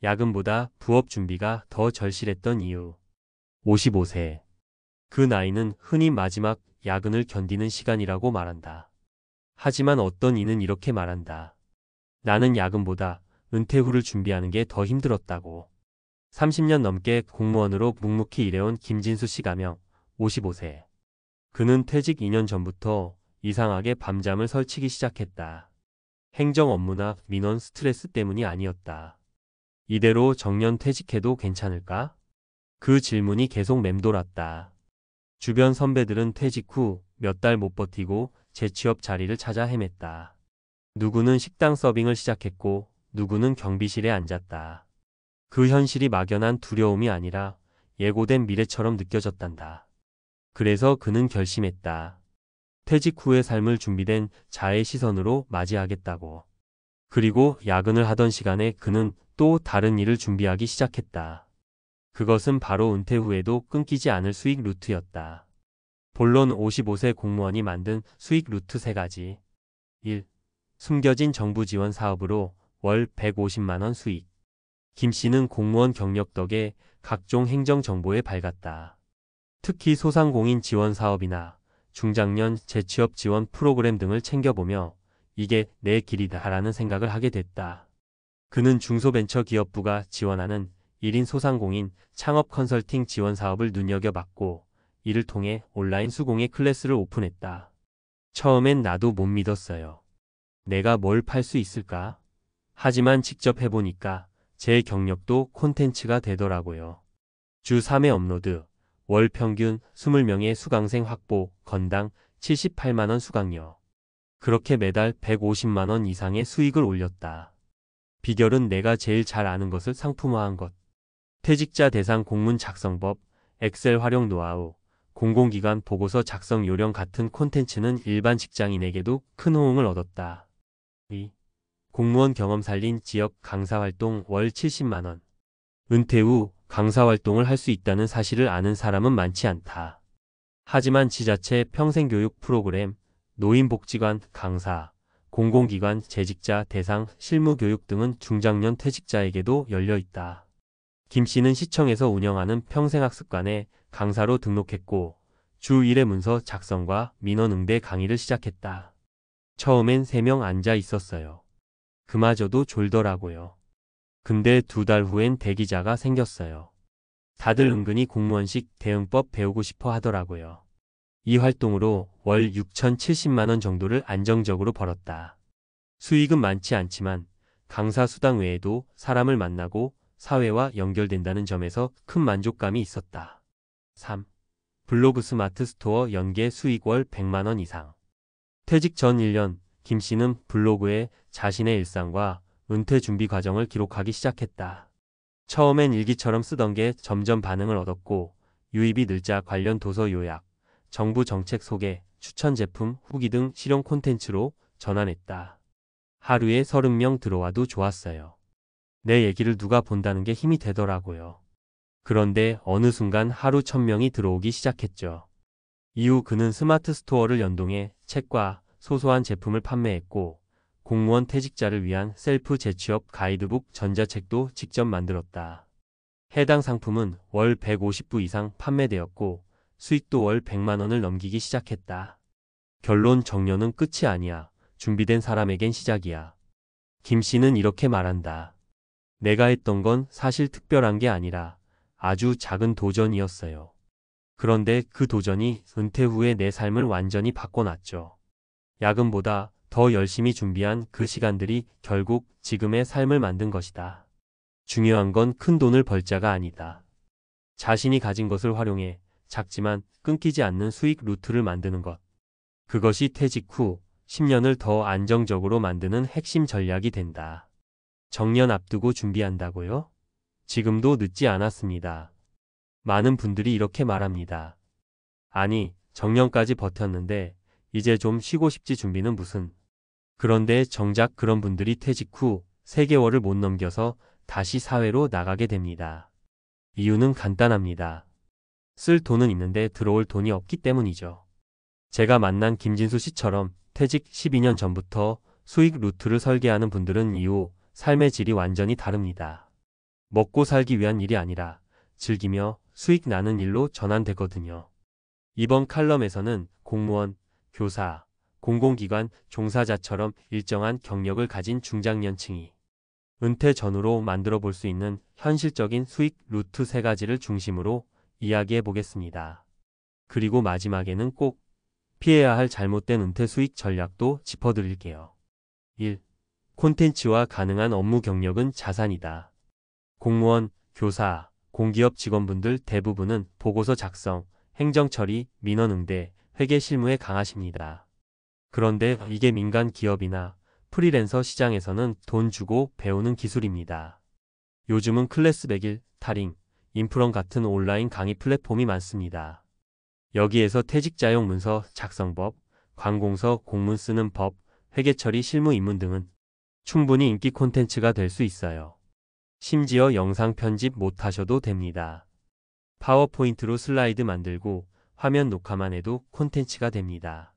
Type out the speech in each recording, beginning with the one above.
야근보다 부업 준비가 더 절실했던 이유. 55세. 그 나이는 흔히 마지막 야근을 견디는 시간이라고 말한다. 하지만 어떤 이는 이렇게 말한다. 나는 야근보다 은퇴 후를 준비하는 게 더 힘들었다고. 30년 넘게 공무원으로 묵묵히 일해온 김진수 씨 가명 55세. 그는 퇴직 2년 전부터 이상하게 밤잠을 설치기 시작했다. 행정 업무나 민원 스트레스 때문이 아니었다. 이대로 정년 퇴직해도 괜찮을까? 그 질문이 계속 맴돌았다. 주변 선배들은 퇴직 후 몇 달 못 버티고 재취업 자리를 찾아 헤맸다. 누구는 식당 서빙을 시작했고 누구는 경비실에 앉았다. 그 현실이 막연한 두려움이 아니라 예고된 미래처럼 느껴졌단다. 그래서 그는 결심했다. 퇴직 후의 삶을 준비된 자의 시선으로 맞이하겠다고. 그리고 야근을 하던 시간에 그는 또 다른 일을 준비하기 시작했다. 그것은 바로 은퇴 후에도 끊기지 않을 수익 루트였다. 본론 55세 공무원이 만든 수익 루트 3가지. 1. 숨겨진 정부 지원 사업으로 월 150만 원 수익. 김 씨는 공무원 경력 덕에 각종 행정 정보에 밝았다. 특히 소상공인 지원 사업이나 중장년 재취업 지원 프로그램 등을 챙겨보며 이게 내 길이다라는 생각을 하게 됐다. 그는 중소벤처기업부가 지원하는 1인 소상공인 창업 컨설팅 지원 사업을 눈여겨봤고 이를 통해 온라인 수공예 클래스를 오픈했다. 처음엔 나도 못 믿었어요. 내가 뭘 팔 수 있을까? 하지만 직접 해보니까 제 경력도 콘텐츠가 되더라고요. 주 3회 업로드, 월 평균 20명의 수강생 확보, 건당 78만 원 수강료. 그렇게 매달 150만 원 이상의 수익을 올렸다. 비결은 내가 제일 잘 아는 것을 상품화한 것. 퇴직자 대상 공문 작성법, 엑셀 활용 노하우, 공공기관 보고서 작성 요령 같은 콘텐츠는 일반 직장인에게도 큰 호응을 얻었다. 2. 공무원 경험 살린 지역 강사활동 월 70만 원. 은퇴 후 강사활동을 할 수 있다는 사실을 아는 사람은 많지 않다. 하지만 지자체 평생교육 프로그램, 노인복지관 강사, 공공기관 재직자 대상 실무교육 등은 중장년 퇴직자에게도 열려 있다. 김 씨는 시청에서 운영하는 평생학습관에 강사로 등록했고 주 1회 문서 작성과 민원 응대 강의를 시작했다. 처음엔 3명 앉아 있었어요. 그마저도 졸더라고요. 근데 2달 후엔 대기자가 생겼어요. 다들 은근히 공무원식 대응법 배우고 싶어 하더라고요. 이 활동으로 월 6,070만 원 정도를 안정적으로 벌었다. 수익은 많지 않지만 강사 수당 외에도 사람을 만나고 사회와 연결된다는 점에서 큰 만족감이 있었다. 3. 블로그 스마트 스토어 연계 수익 월 100만 원 이상. 퇴직 전 1년, 김 씨는 블로그에 자신의 일상과 은퇴 준비 과정을 기록하기 시작했다. 처음엔 일기처럼 쓰던 게 점점 반응을 얻었고 유입이 늘자 관련 도서 요약, 정부 정책 소개, 추천 제품, 후기 등 실용 콘텐츠로 전환했다. 하루에 30명 들어와도 좋았어요. 내 얘기를 누가 본다는 게 힘이 되더라고요. 그런데 어느 순간 하루 1,000명이 들어오기 시작했죠. 이후 그는 스마트 스토어를 연동해 책과 소소한 제품을 판매했고 공무원 퇴직자를 위한 셀프 재취업 가이드북 전자책도 직접 만들었다. 해당 상품은 월 150부 이상 판매되었고 수익도 월 100만 원을 넘기기 시작했다. 결론 정년은 끝이 아니야. 준비된 사람에겐 시작이야. 김 씨는 이렇게 말한다. 내가 했던 건 사실 특별한 게 아니라 아주 작은 도전이었어요. 그런데 그 도전이 은퇴 후에 내 삶을 완전히 바꿔놨죠. 야근보다 더 열심히 준비한 그 시간들이 결국 지금의 삶을 만든 것이다. 중요한 건 큰 돈을 벌자가 아니다. 자신이 가진 것을 활용해 작지만 끊기지 않는 수익 루트를 만드는 것. 그것이 퇴직 후 10년을 더 안정적으로 만드는 핵심 전략이 된다. 정년 앞두고 준비한다고요? 지금도 늦지 않았습니다. 많은 분들이 이렇게 말합니다. 아니, 정년까지 버텼는데 이제 좀 쉬고 싶지 준비는 무슨. 그런데 정작 그런 분들이 퇴직 후 3개월을 못 넘겨서 다시 사회로 나가게 됩니다. 이유는 간단합니다. 쓸 돈은 있는데 들어올 돈이 없기 때문이죠. 제가 만난 김진수 씨처럼 퇴직 12년 전부터 수익 루트를 설계하는 분들은 이후 삶의 질이 완전히 다릅니다. 먹고 살기 위한 일이 아니라 즐기며 수익 나는 일로 전환되거든요. 이번 칼럼에서는 공무원, 교사, 공공기관 종사자처럼 일정한 경력을 가진 중장년층이 은퇴 전후로 만들어 볼 수 있는 현실적인 수익 루트 3가지를 중심으로 이야기해 보겠습니다. 그리고 마지막에는 꼭 피해야 할 잘못된 은퇴 수익 전략도 짚어드릴게요. 1. 콘텐츠와 가능한 업무 경력은 자산이다. 공무원, 교사, 공기업 직원분들 대부분은 보고서 작성, 행정 처리, 민원 응대, 회계 실무에 강하십니다. 그런데 이게 민간 기업이나 프리랜서 시장에서는 돈 주고 배우는 기술입니다. 요즘은 클래스 100일, 타링, 인프런 같은 온라인 강의 플랫폼이 많습니다. 여기에서 퇴직자용 문서 작성법, 관공서 공문 쓰는 법, 회계 처리 실무 입문 등은 충분히 인기 콘텐츠가 될 수 있어요. 심지어 영상 편집 못하셔도 됩니다. 파워포인트로 슬라이드 만들고 화면 녹화만 해도 콘텐츠가 됩니다.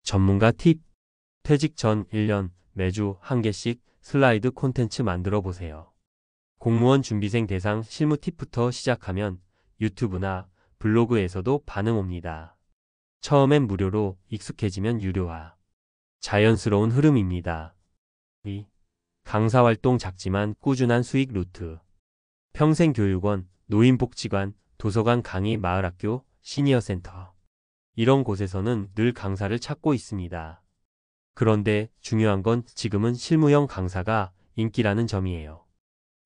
전문가 팁. 퇴직 전 1년 매주 1개씩 슬라이드 콘텐츠 만들어 보세요. 공무원 준비생 대상 실무 팁부터 시작하면 유튜브나 블로그에서도 반응 옵니다. 처음엔 무료로 익숙해지면 유료화. 자연스러운 흐름입니다. 2. 강사활동 작지만 꾸준한 수익 루트. 평생교육원, 노인복지관, 도서관 강의 마을학교, 시니어센터. 이런 곳에서는 늘 강사를 찾고 있습니다. 그런데 중요한 건 지금은 실무형 강사가 인기라는 점이에요.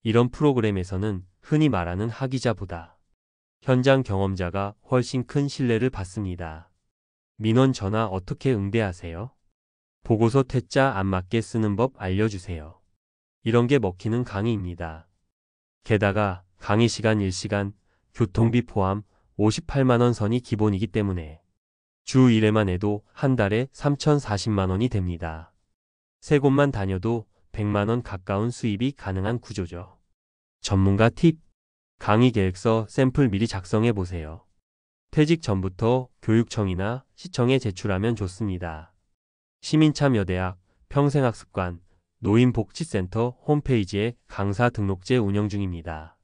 이런 프로그램에서는 흔히 말하는 하기자보다 현장 경험자가 훨씬 큰 신뢰를 받습니다. 민원 전화 어떻게 응대하세요? 보고서 퇴짜 안 맞게 쓰는 법 알려주세요. 이런 게 먹히는 강의입니다. 게다가 강의 시간 1시간, 교통비 포함 58만 원 선이 기본이기 때문에 주 1회만 해도 한 달에 3,040만 원이 됩니다. 3곳만 다녀도 100만 원 가까운 수입이 가능한 구조죠. 전문가 팁. 강의 계획서 샘플 미리 작성해 보세요. 퇴직 전부터 교육청이나 시청에 제출하면 좋습니다. 시민참여대학, 평생학습관, 노인복지센터 홈페이지에 강사 등록제 운영 중입니다.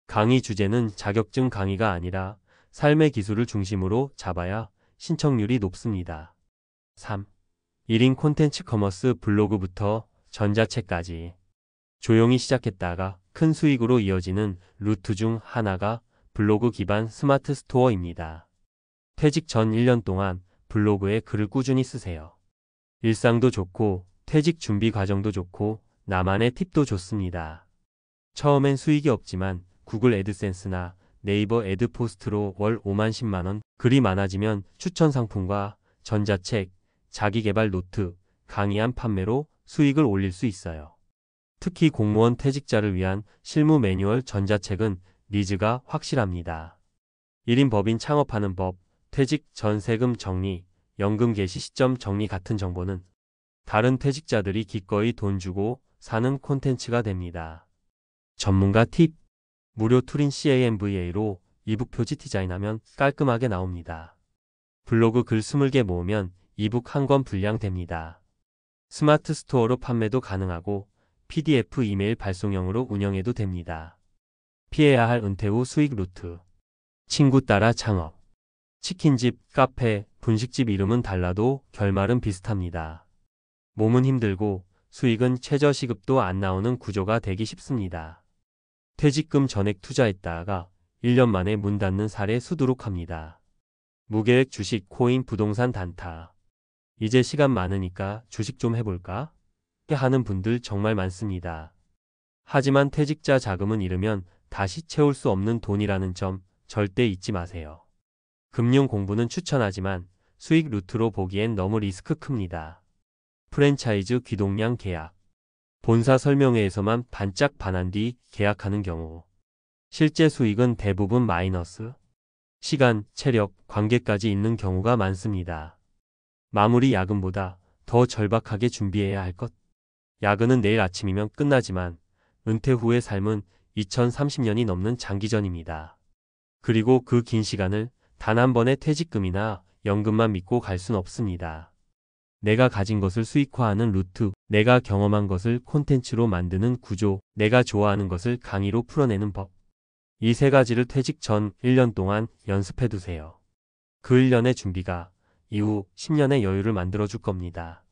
강의 주제는 자격증 강의가 아니라 삶의 기술을 중심으로 잡아야 신청률이 높습니다. 3. 1인 콘텐츠 커머스 블로그부터 전자책까지 조용히 시작했다가 큰 수익으로 이어지는 루트 중 하나가 블로그 기반 스마트 스토어입니다. 퇴직 전 1년 동안 블로그에 글을 꾸준히 쓰세요. 일상도 좋고 퇴직 준비 과정도 좋고 나만의 팁도 좋습니다. 처음엔 수익이 없지만 구글 애드센스나 네이버 애드포스트로 월 5만 10만 원, 글이 많아지면 추천 상품과 전자책, 자기개발 노트, 강의안 판매로 수익을 올릴 수 있어요. 특히 공무원 퇴직자를 위한 실무 매뉴얼 전자책은 니즈가 확실합니다. 1인 법인 창업하는 법, 퇴직 전 세금 정리, 연금 개시 시점 정리 같은 정보는 다른 퇴직자들이 기꺼이 돈 주고 사는 콘텐츠가 됩니다. 전문가 팁. 무료 툴인 CANVA로 이북 표지 디자인하면 깔끔하게 나옵니다. 블로그 글 20개 모으면 이북 한 권 분량됩니다. 스마트 스토어로 판매도 가능하고 PDF 이메일 발송형으로 운영해도 됩니다. 피해야 할 은퇴 후 수익 루트. 친구 따라 창업. 치킨집, 카페, 분식집 이름은 달라도 결말은 비슷합니다. 몸은 힘들고 수익은 최저시급도 안 나오는 구조가 되기 쉽습니다. 퇴직금 전액 투자했다가 1년 만에 문 닫는 사례 수두룩합니다. 무계획 주식, 코인, 부동산 단타. 이제 시간 많으니까 주식 좀 해볼까? 하는 분들 정말 많습니다. 하지만 퇴직자 자금은 잃으면 다시 채울 수 없는 돈이라는 점 절대 잊지 마세요. 금융 공부는 추천하지만 수익 루트로 보기엔 너무 리스크 큽니다. 프랜차이즈 귀동량 계약. 본사 설명회에서만 반짝 반한 뒤 계약하는 경우 실제 수익은 대부분 마이너스. 시간, 체력, 관계까지 있는 경우가 많습니다. 마무리 야근보다 더 절박하게 준비해야 할 것. 야근은 내일 아침이면 끝나지만 은퇴 후의 삶은 2030년이 넘는 장기전입니다. 그리고 그 긴 시간을 단 한 번의 퇴직금이나 연금만 믿고 갈 순 없습니다. 내가 가진 것을 수익화하는 루트, 내가 경험한 것을 콘텐츠로 만드는 구조, 내가 좋아하는 것을 강의로 풀어내는 법. 이 세 가지를 퇴직 전 1년 동안 연습해 두세요. 그 1년의 준비가 이후 10년의 여유를 만들어줄 겁니다.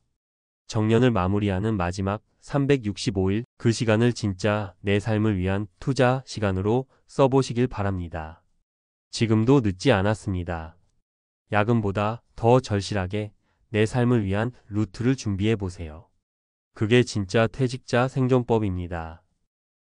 정년을 마무리하는 마지막 365일, 그 시간을 진짜 내 삶을 위한 투자 시간으로 써보시길 바랍니다. 지금도 늦지 않았습니다. 야근보다 더 절실하게 내 삶을 위한 루트를 준비해 보세요. 그게 진짜 퇴직자 생존법입니다.